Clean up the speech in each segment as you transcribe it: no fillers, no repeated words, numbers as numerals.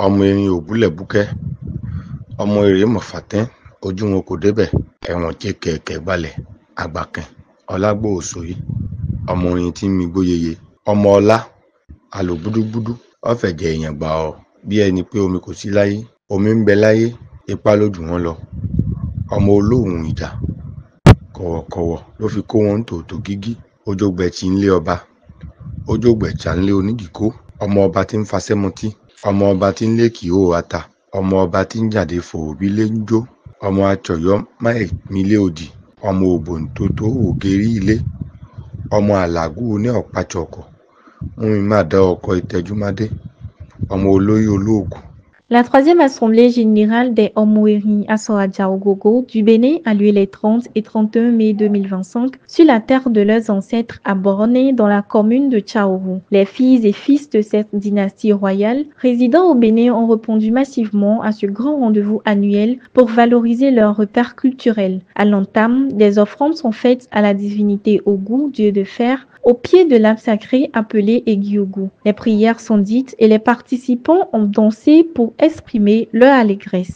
ọmọ erin òbúlẹ̀ búkẹ́ ọmọ èrè mọ̀fàtẹ́ ojú wọn kò débẹ̀ ẹ̀wọ̀n jẹ́ kẹ̀kẹ́ gbalẹ̀ àgbàkẹ́ ọlágbó òṣòyí ọmọ orin tí mi gbóyeye ọmọ ọlá àlò gbúdúgbúdú ọ̀fẹ̀jẹ̀ èèyàn gbà ọ bí ẹni pé omi kò sí láyé omi ń bẹ láyé ipá ló jù wọ́n lọ ọmọ olóhùn ìjà kọ̀wọ̀kọ̀wọ̀ ló fi kó wọn tòótò gígí ojógbẹ̀tì ńlé ọba ojógbẹ̀tà ńlé onídìíkó ọmọ ọba tí ń fasẹ́mọtí ọmọ ọba tí ń lé kìí ata ọmọ ọba tí ń jáde fòbí lé ń jó ọmọ àtọ̀yọ́ máìmílé òdì ọmọ òbòǹtótó ògèrí ilé ọmọ àlàgù ní ọ̀páchọ̀kọ̀ mú mi má dá ọkọ̀ ìtẹ́júmádé ọmọ olóyè olóògùn. La troisième assemblée générale des Omoeri Aso-Adja Ogogo du Bénin a lieu les 30 et 31 mai 2025 sur la terre de leurs ancêtres à Borné dans la commune de Tchaourou. Les filles et fils de cette dynastie royale résidant au Bénin ont répondu massivement à ce grand rendez-vous annuel pour valoriser leurs repères culturels. À l'entame, des offrandes sont faites à la divinité Ogu, dieu de fer, au pied de l'arbre sacré appelé Egiogu. Les prières sont dites et les participants ont dansé pour exprimer leur allégresse.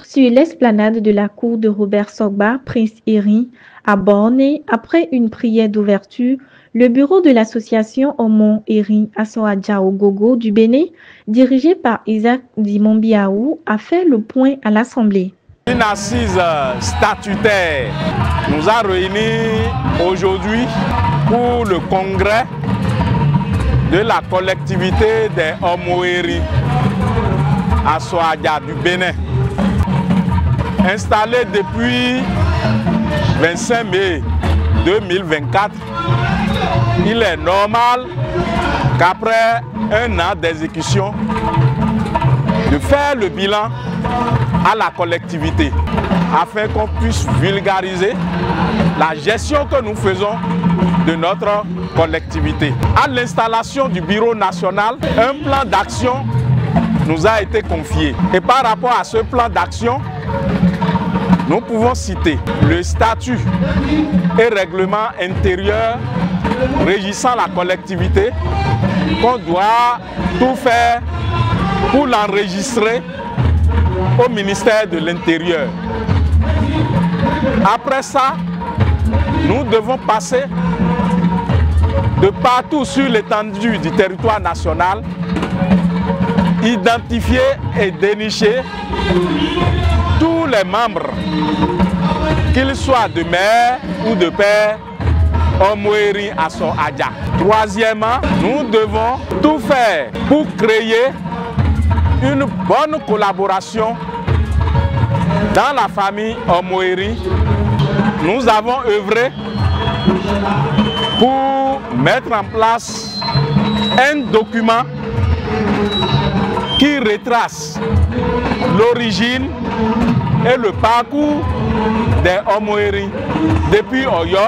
Sur l'esplanade de la cour de Robert Sogba, Prince Eri, à Borné, après une prière d'ouverture, le bureau de l'association Omoeri Aso-Adja Ogogo du Bénin, dirigé par Isaac Dimombiaou, a fait le point à l'Assemblée. Une assise statutaire nous a réunis aujourd'hui pour le congrès de la collectivité des Omoeri Aso-Adja du Bénin. Installé depuis 25 mai 2024, il est normal qu'après un an d'exécution, de faire le bilan à la collectivité afin qu'on puisse vulgariser la gestion que nous faisons de notre collectivité. À l'installation du bureau national, un plan d'action nous a été confié. Et par rapport à ce plan d'action, nous pouvons citer le statut et règlement intérieur régissant la collectivité, qu'on doit tout faire pour l'enregistrer au ministère de l'Intérieur. Après ça, nous devons passer de partout sur l'étendue du territoire national, identifier et dénicher tous les membres, qu'ils soient de mère ou de père, Omoeri Aso-Adja. Troisièmement, nous devons tout faire pour créer une bonne collaboration dans la famille Omoeri. Nous avons œuvré pour mettre en place un document qui retrace l'origine et le parcours des Omoeri depuis Oyo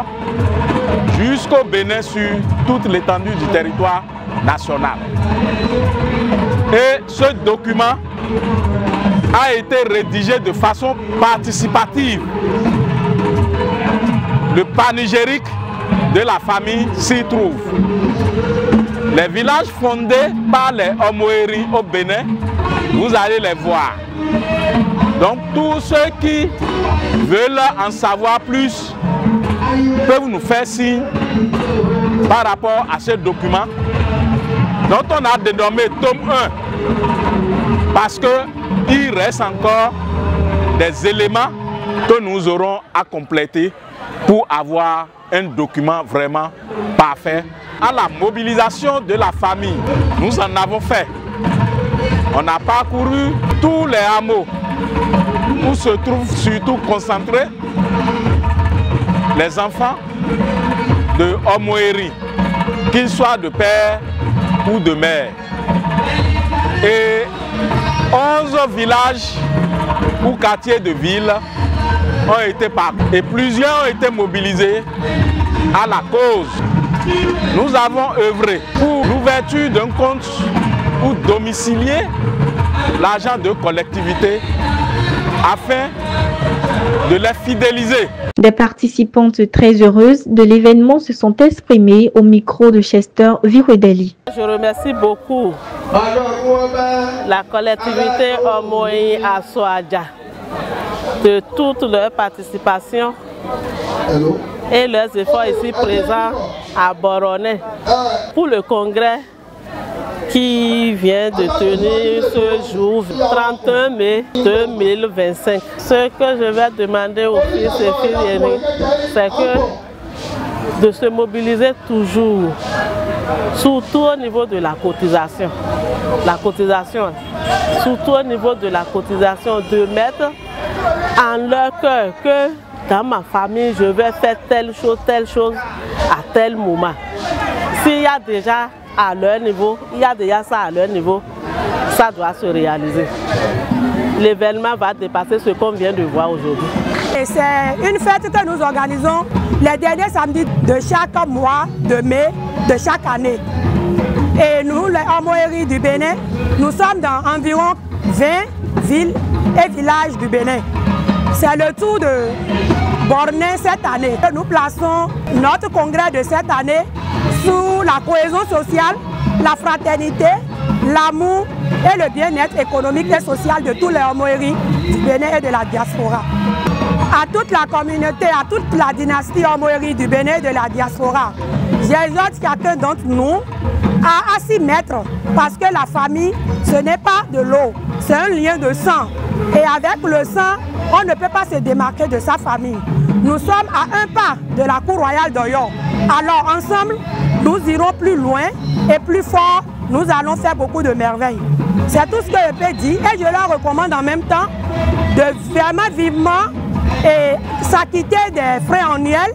jusqu'au Bénin sur toute l'étendue du territoire national. Et ce document a été rédigé de façon participative. Le panégyrique de la famille s'y trouve. Les villages fondés par les Omoeri au Bénin vous allez les voir. Donc tous ceux qui veulent en savoir plus peuvent nous faire signe par rapport à ce document dont on a dénommé tome 1 parce qu'il reste encore des éléments que nous aurons à compléter pour avoir un document vraiment parfait. À la mobilisation de la famille, nous en avons fait. On a parcouru tous les hameaux où se trouvent surtout concentrés les enfants de Omoeri, qu'ils soient de père ou de mère. Et 11 villages ou quartiers de ville ont été parcourus et plusieurs ont été mobilisés à la cause. Nous avons œuvré pour l'ouverture d'un compte pour domicilier l'argent de collectivité afin de les fidéliser. Des participantes très heureuses de l'événement se sont exprimées au micro de Chester Viruedeli. Je remercie beaucoup la collectivité Omoeri Asoadja de toute leur participation et leurs efforts ici présents à Boroné pour le congrès qui vient de tenir ce jour 31 mai 2025. Ce que je vais demander aux fils et filles aînés, c'est de se mobiliser toujours, surtout au niveau de la cotisation. Surtout au niveau de la cotisation, de mettre en leur cœur que dans ma famille, je vais faire telle chose à tel moment. S'il y a déjà à leur niveau, il y a déjà ça à leur niveau, ça doit se réaliser. L'événement va dépasser ce qu'on vient de voir aujourd'hui. C'est une fête que nous organisons les derniers samedis de chaque mois de mai de chaque année. Et nous, les Omoeri du Bénin, nous sommes dans environ 20 villes et villages du Bénin. C'est le tour de Borné cette année. Nous plaçons notre congrès de cette année sous la cohésion sociale, la fraternité, l'amour et le bien-être économique et social de tous les Omoeri du Bénin et de la diaspora. À toute la communauté, à toute la dynastie Omoeri du Bénin et de la diaspora, j'exhorte chacun d'entre nous à s'y mettre parce que la famille, ce n'est pas de l'eau, c'est un lien de sang. Et avec le sang, on ne peut pas se démarquer de sa famille. Nous sommes à un pas de la cour royale d'Oyo. Alors ensemble, nous irons plus loin et plus fort. Nous allons faire beaucoup de merveilles. C'est tout ce que je peux dire et je leur recommande en même temps de vraiment vivement s'acquitter des frais annuels,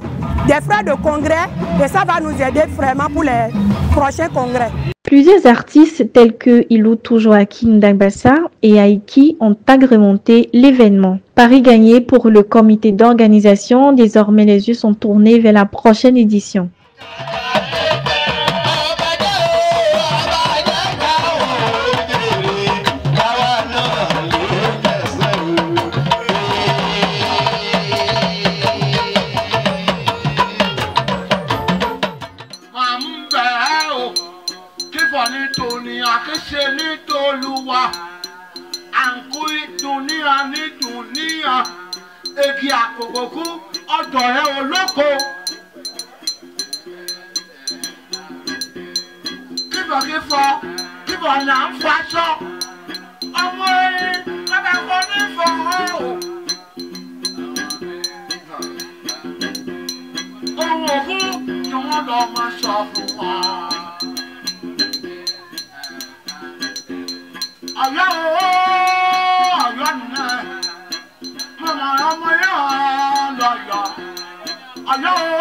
des frais de congrès et ça va nous aider vraiment pour les prochains congrès. Plusieurs artistes tels que Ilutu Joaquin Dagbassa et Aiki ont agrémenté l'événement. Paris gagné pour le comité d'organisation. Désormais, les yeux sont tournés vers la prochaine édition. Egi akogoku ọ̀dọ̀ ẹ olóko. Kíbọ̀ là ń faṣọ. Ọmọ erin bàbá kò ní fọ̀họ́ o. Ohun òkú ni wọ́n lọ máa sọ fún wọn. Ọ̀yọ́ o, ọ̀yọ́ nìyẹn. Mama, ọmọ yẹn lọ yọ. Ọ̀yọ́ o.